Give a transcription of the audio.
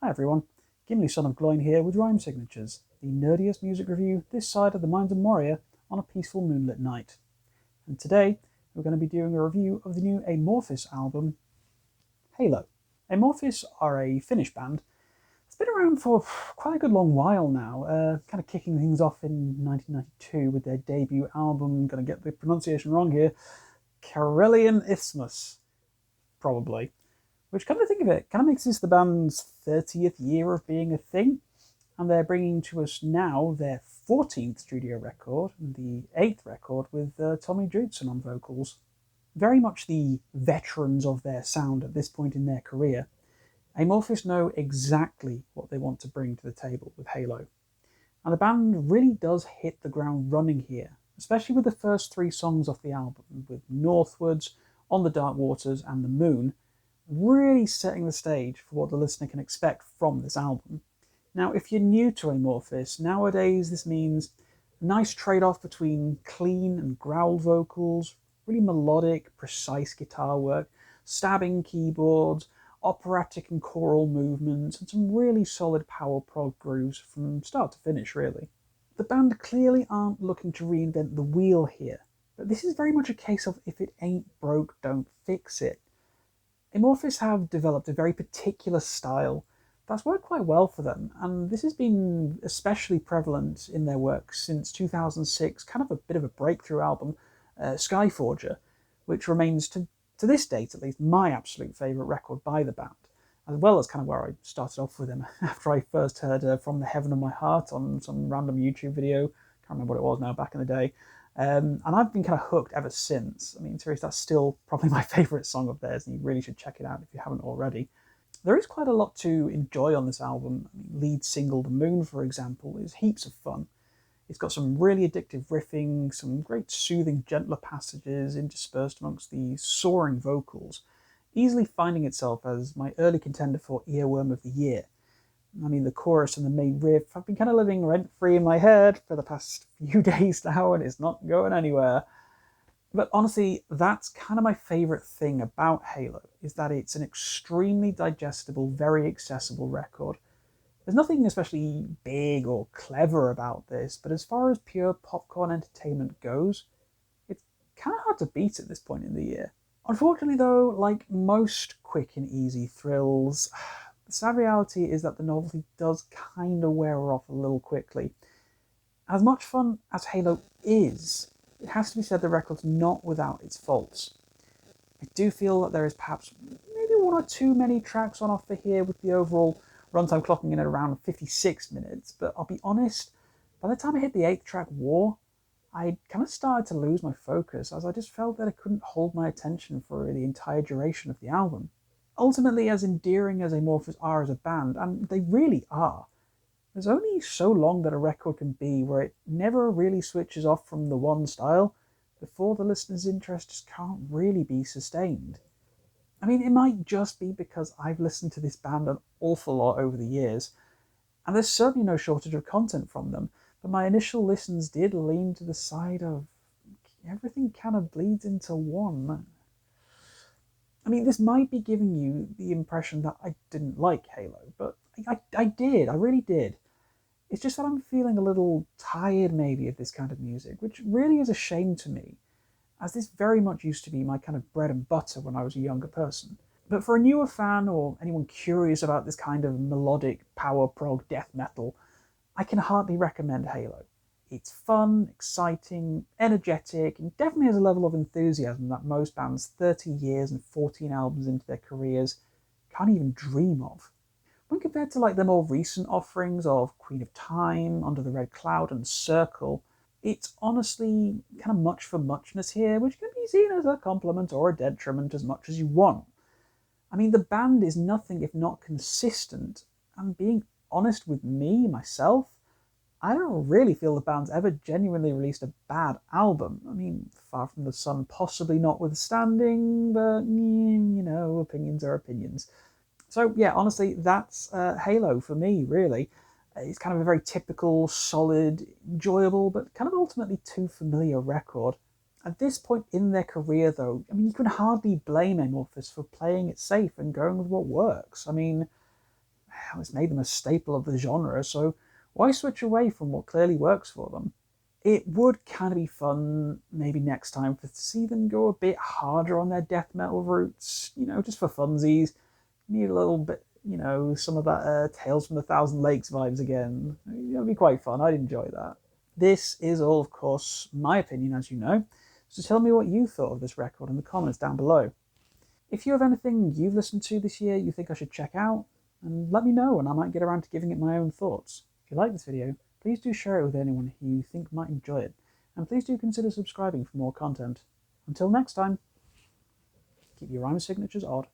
Hi everyone, Gimli son of Gloin here with Rhyme Signatures, the nerdiest music review this side of the Mines of Moria on a peaceful moonlit night. And today we're going to be doing a review of the new Amorphis album, Halo. Amorphis are a Finnish band. It's been around for quite a good long while now, kind of kicking things off in 1992 with their debut album, I'm going to get the pronunciation wrong here, Karelian Isthmus, probably. Which, come to think of it, kind of makes this the band's 30th year of being a thing. And they're bringing to us now their 14th studio record, and the 8th record with Tommy Judson on vocals. Very much the veterans of their sound at this point in their career, Amorphis know exactly what they want to bring to the table with Halo. And the band really does hit the ground running here, especially with the first 3 songs off the album, with Northwards, On the Dark Waters, and The Moon, really setting the stage for what the listener can expect from this album. Now, if you're new to Amorphis, nowadays this means a nice trade-off between clean and growled vocals, really melodic, precise guitar work, stabbing keyboards, operatic and choral movements, and some really solid power prog grooves from start to finish, really. The band clearly aren't looking to reinvent the wheel here, but this is very much a case of if it ain't broke, don't fix it. Amorphis have developed a very particular style that's worked quite well for them, and this has been especially prevalent in their work since 2006, kind of a bit of a breakthrough album, Skyforger, which remains, to this date at least, my absolute favourite record by the band, as well as kind of where I started off with them after I first heard From the Heaven of My Heart on some random YouTube video. Can't remember what it was now, back in the day. And I've been kind of hooked ever since. I mean, seriously, that's still probably my favourite song of theirs, and you really should check it out if you haven't already. There is quite a lot to enjoy on this album. I mean, lead single The Moon, for example, is heaps of fun. It's got some really addictive riffing, some great soothing, gentler passages interspersed amongst the soaring vocals, easily finding itself as my early contender for Earworm of the Year. I mean, the chorus and the main riff have been kind of living rent-free in my head for the past few days now, and it's not going anywhere. But honestly, that's kind of my favourite thing about Halo, is that it's an extremely digestible, very accessible record. There's nothing especially big or clever about this, but as far as pure popcorn entertainment goes, it's kind of hard to beat at this point in the year. Unfortunately though, like most quick and easy thrills, the sad reality is that the novelty does kind of wear off a little quickly. As much fun as Halo is, it has to be said the record's not without its faults. I do feel that there is perhaps maybe 1 or 2 many tracks on offer here, with the overall runtime clocking in at around 56 minutes, but I'll be honest, by the time I hit the 8th track, War, I kind of started to lose my focus, as I just felt that I couldn't hold my attention for the entire duration of the album. Ultimately, as endearing as Amorphis are as a band, and they really are, there's only so long that a record can be where it never really switches off from the one style before the listener's interest just can't really be sustained. I mean, it might just be because I've listened to this band an awful lot over the years, and there's certainly no shortage of content from them, but my initial listens did lean to the side of everything kind of bleeds into one. I mean, this might be giving you the impression that I didn't like Halo, but I did, I really did. It's just that I'm feeling a little tired maybe of this kind of music, which really is a shame to me, as this very much used to be my kind of bread and butter when I was a younger person. But for a newer fan, or anyone curious about this kind of melodic power prog death metal, I can hardly recommend Halo. It's fun, exciting, energetic, and definitely has a level of enthusiasm that most bands 30 years and 14 albums into their careers can't even dream of. When compared to like their more recent offerings of Queen of Time, Under the Red Cloud, and Circle, it's honestly kind of much for muchness here, which can be seen as a compliment or a detriment as much as you want. I mean, the band is nothing if not consistent, and being honest with me, myself, I don't really feel the band's ever genuinely released a bad album. I mean, Far From the Sun possibly notwithstanding, but, you know, opinions are opinions. So, yeah, honestly, that's Halo for me, really. It's kind of a very typical, solid, enjoyable, but kind of ultimately too familiar record. At this point in their career, though, I mean, you can hardly blame Amorphis for playing it safe and going with what works. I mean, it's made them a staple of the genre, so why switch away from what clearly works for them? It would kind of be fun maybe next time to see them go a bit harder on their death metal roots, just for funsies. Need a little bit, some of that Tales from the Thousand Lakes vibes again. It'd be quite fun. I'd enjoy that. This is all, of course, my opinion, as you know. So tell me what you thought of this record in the comments down below. If you have anything you've listened to this year you think I should check out, and let me know and I might get around to giving it my own thoughts. If you like this video, please do share it with anyone who you think might enjoy it, and please do consider subscribing for more content. Until next time, keep your rhyme signatures odd.